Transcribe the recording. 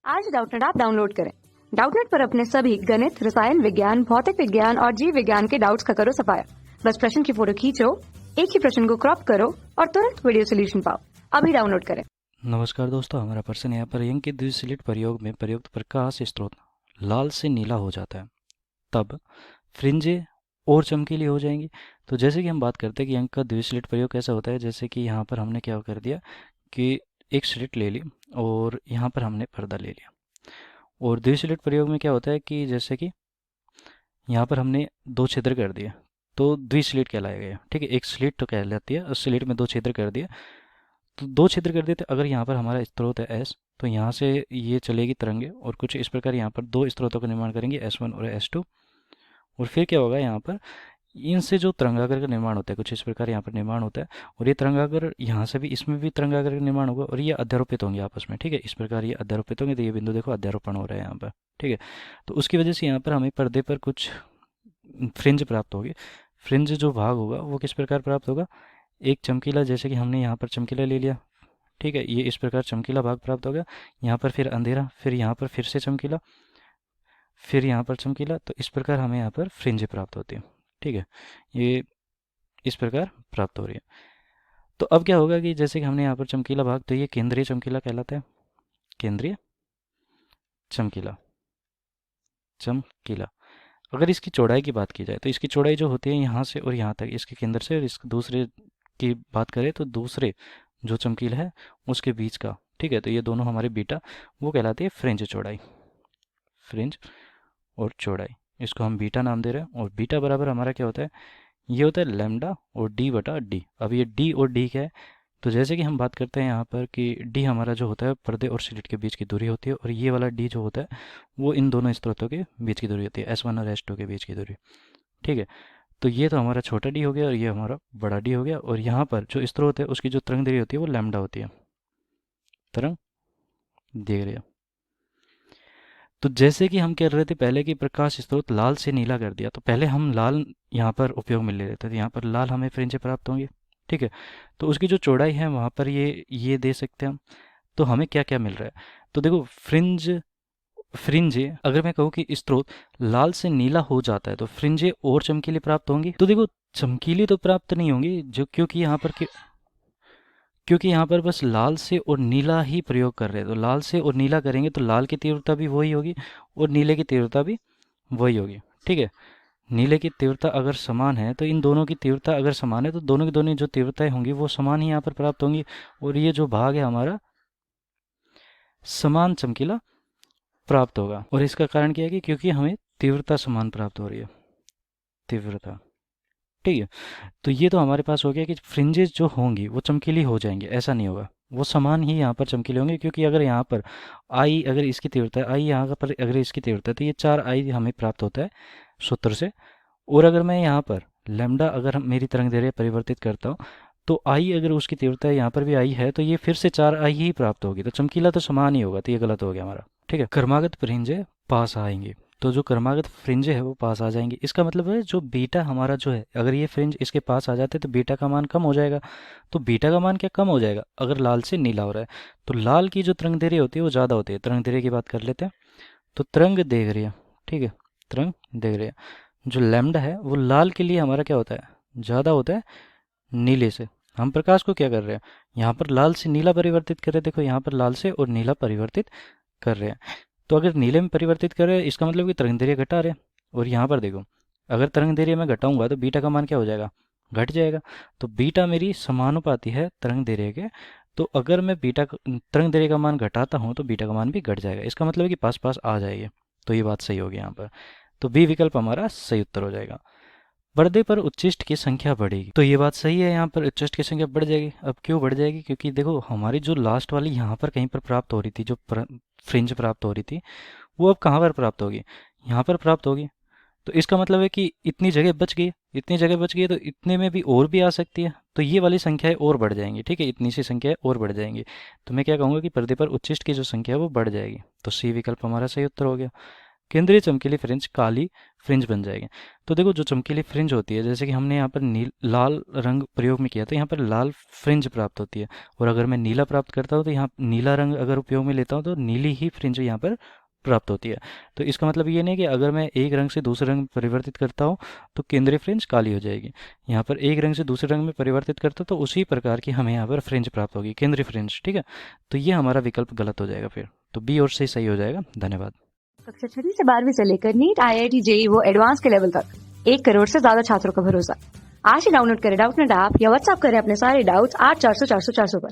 आज Doubtnut app download करें। Doubtnut पर अपने सभी गणित, रसायन विज्ञान, भौतिक विज्ञान और जीव विज्ञान के डाउट्स का करो सफाया। बस प्रश्न की फोटो खींचो, एक ही प्रश्न को क्रॉप करो और तुरंत वीडियो सोल्यूशन पाओ। अभी डाउनलोड करें। नमस्कार दोस्तों, हमारा प्रश्न यहाँ पर यंग के द्विसलिट प्रयोग में प्रयुक्त प्रकाश स्रोत लाल से नीला हो जाता है, तब फ्रिंजें और चमकीली हो जाएंगी। तो जैसे कि हम बात करते हैं कि यंग का द्विसलिट प्रयोग कैसा होता है, जैसे कि यहाँ पर हमने क्या कर दिया कि एक स्लिट ले ली और यहाँ पर हमने पर्दा ले लिया। और द्विसलिट प्रयोग में क्या होता है कि जैसे कि यहाँ पर हमने दो छिद्र कर दिए तो द्विसलिट कहलाएगा। ठीक है, एक स्लिट तो कहलाती है, उस स्लिट में दो छिद्र कर दिए तो दो छिद्र कर देते। अगर यहाँ पर हमारा स्रोत है एस, तो यहाँ से ये चलेगी तरंगे और कुछ इस प्रकार यहाँ पर दो स्रोतों का निर्माण करेंगे, S1 और S2। और फिर क्या होगा, यहाँ पर इनसे जो तरंगागर का निर्माण होता है कुछ इस प्रकार यहाँ पर निर्माण होता है। और ये तरंगागर यहाँ से भी, इसमें भी तरंगागर का निर्माण होगा और ये अध्यारोपित होंगे आपस में। ठीक है, इस प्रकार ये अध्यारोपित होंगे। तो ये बिंदु देखो अध्यारोपण हो रहा है यहाँ पर। ठीक है, तो उसकी वजह से यहाँ पर हमें पर्दे पर कुछ फ्रिंज प्राप्त होगी। फ्रिंज जो भाग होगा वो किस प्रकार प्राप्त होगा, एक चमकीला, जैसे कि हमने यहाँ पर चमकीला ले लिया। ठीक है, ये इस प्रकार चमकीला भाग प्राप्त हो गया। यहाँ पर फिर अंधेरा, फिर यहाँ पर फिर से चमकीला, फिर यहाँ पर चमकीला। तो इस प्रकार हमें यहाँ पर फ्रिंज प्राप्त होती है। ठीक है, ये इस प्रकार प्राप्त हो रही है। तो अब क्या होगा कि जैसे कि हमने यहाँ पर चमकीला भाग, तो ये केंद्रीय चमकीला कहलाता है। केंद्रीय चमकीला, चमकीला। अगर इसकी चौड़ाई की बात की जाए तो इसकी चौड़ाई जो होती है यहाँ से और यहाँ तक, इसके केंद्र से, और इस दूसरे की बात करें तो दूसरे जो चमकीला है उसके बीच का। ठीक है, तो ये दोनों हमारे बीटा, वो कहलाती है फ्रिंज चौड़ाई। फ्रिंज और चौड़ाई, इसको हम बीटा नाम दे रहे हैं। और बीटा बराबर हमारा क्या होता है, ये होता है लैम्डा और डी बटा डी। अब ये डी और डी क्या है, तो जैसे कि हम बात करते हैं यहाँ पर कि डी हमारा जो होता है पर्दे और स्लिट के बीच की दूरी होती है, और ये वाला डी जो होता है वो इन दोनों स्रोतों के बीच की दूरी होती है, S1 और S2 के बीच की दूरी। ठीक है, तो ये तो हमारा छोटा डी हो गया और ये हमारा बड़ा डी हो गया। और यहाँ पर जो स्रोत है उसकी जो तरंग दैर्घ्य होती है वो लैम्डा होती है, तरंग दैर्घ्य। तो जैसे कि हम कह रहे थे पहले कि प्रकाश स्रोत लाल से नीला कर दिया, तो पहले हम लाल यहाँ पर उपयोग में ले लेते थे, यहाँ पर लाल हमें फ्रिंजें प्राप्त होंगी। ठीक है, तो उसकी जो चौड़ाई है वहाँ पर ये दे सकते हैं हम। तो हमें क्या क्या मिल रहा है, तो देखो फ्रिंजे अगर मैं कहूँ कि स्रोत लाल से नीला हो जाता है तो फ्रिंजे और चमकीली प्राप्त होंगी। तो देखो चमकीली तो प्राप्त नहीं होंगी, जो क्योंकि यहाँ पर बस लाल से और नीला ही प्रयोग कर रहे हैं। तो लाल से और नीला करेंगे तो लाल की तीव्रता भी वही होगी और नीले की तीव्रता भी वही होगी। ठीक है, नीले की तीव्रता अगर समान है तो इन दोनों की तीव्रता अगर समान है तो दोनों की दोनों जो तीव्रताएं होंगी वो समान ही यहाँ पर प्राप्त होंगी। और ये जो भाग है हमारा समान चमकीला प्राप्त होगा। और इसका कारण क्या है कि क्योंकि हमें तीव्रता समान प्राप्त हो रही है, तीव्रता। ठीक है, तो ये तो हमारे पास हो गया कि फ्रिंजेस जो होंगी वो चमकीली हो जाएंगे, ऐसा नहीं होगा, वो समान ही यहाँ पर चमकीले होंगे। क्योंकि अगर यहाँ पर आई, अगर इसकी तीव्रता है आई, यहाँ पर अगर इसकी तीव्रता है तो ये 4 आई हमें प्राप्त होता है सूत्र से। और अगर मैं यहाँ पर लेमडा अगर मेरी तरंग दैर्घ्य परिवर्तित करता हूँ तो आई अगर उसकी तीव्रता है यहाँ पर भी आई है तो ये फिर से 4 आई ही प्राप्त होगी। तो चमकीला तो समान ही होगा, तो ये गलत हो गया हमारा। ठीक है, क्रमागत फ्रिंजें पास आएंगे, तो जो क्रमागत फ्रिंजें है वो पास आ जाएंगी। इसका मतलब है जो बीटा हमारा जो है, अगर ये फ्रिंज इसके पास आ जाते तो बीटा का मान कम हो जाएगा। तो बीटा का मान क्या कम हो जाएगा, अगर लाल से नीला हो रहा है तो लाल की जो तरंग दैर्घ्य होती है वो ज़्यादा होती है। तरंग दैर्घ्य की बात कर लेते हैं, तो तरंग दैर्घ्य, ठीक है, तरंग दैर्घ्य जो लैम्डा है वो लाल के लिए हमारा क्या होता है, ज़्यादा होता है नीले से। हम प्रकाश को क्या कर रहे हैं, यहाँ पर लाल से नीला परिवर्तित कर रहे हैं। देखो यहाँ पर लाल से और नीला परिवर्तित कर रहे हैं, तो अगर नीले में परिवर्तित कर रहे हैं इसका मतलब कि तरंग दैर्घ्य घटा रहे हैं। और यहाँ पर देखो अगर तरंग दैर्घ्य मैं घटाऊंगा तो बीटा का मान क्या हो जाएगा, घट जाएगा। तो बीटा मेरी समानुपाती है तरंग दैर्घ्य के। तो अगर मैं तरंग दैर्घ्य का मान घटाता हूँ तो बीटा का मान भी घट जाएगा। इसका मतलब है कि पास पास आ जाएगी। तो ये बात सही होगी यहाँ पर, तो बी विकल्प हमारा सही उत्तर हो जाएगा। पर्दे पर उच्चिष्ट की संख्या बढ़ेगी, तो ये बात सही है, यहाँ पर उच्चिष्ट की संख्या बढ़ जाएगी। अब क्यों बढ़ जाएगी, क्योंकि देखो हमारी जो लास्ट वाली यहाँ पर कहीं पर प्राप्त हो रही थी, जो फ्रिंज प्राप्त हो रही थी वो अब कहाँ पर प्राप्त होगी, यहाँ पर प्राप्त होगी। तो इसका मतलब है कि इतनी जगह बच गई, इतनी जगह बच गई, तो इतने में भी और भी आ सकती है, तो ये वाली संख्याएं और बढ़ जाएंगी। ठीक है, इतनी सी संख्याएं और बढ़ जाएंगी। तो मैं क्या कहूँगा कि पर्दे पर उच्चिष्ट की जो संख्या है वो बढ़ जाएगी। तो सी विकल्प हमारा सही उत्तर हो गया। केंद्रीय चमकीली फ्रिंज काली फ्रिंज बन जाएगी। तो देखो जो चमकीली फ्रिंज होती है, जैसे कि हमने यहाँ पर लाल रंग प्रयोग में किया तो यहाँ पर लाल फ्रिंज प्राप्त होती है, और अगर मैं नीला प्राप्त करता हूँ तो यहाँ नीला रंग अगर उपयोग में लेता हूँ तो नीली ही फ्रिंज यहाँ पर प्राप्त होती है। तो इसका मतलब ये नहीं कि अगर मैं एक रंग से दूसरे रंग में परिवर्तित करता हूँ तो केंद्रीय फ्रिंज काली हो जाएगी। यहाँ पर एक रंग से दूसरे रंग में परिवर्तित करता हूँ तो उसी प्रकार की हमें यहाँ पर फ्रिंज प्राप्त होगी, केंद्रीय फ्रिंज। ठीक है, तो ये हमारा विकल्प गलत हो जाएगा फिर, तो बी और सी सही हो जाएगा। धन्यवाद। कक्षा 6वीं से 12वीं से लेकर नीट, IIT, JEE वो एडवांस के लेवल तक 1 करोड़ से ज्यादा छात्रों का भरोसा। आज ही डाउनलोड करें डाउटनेट ऐप या व्हाट्सएप करें अपने सारे डाउट्स 8400 400 400 पर।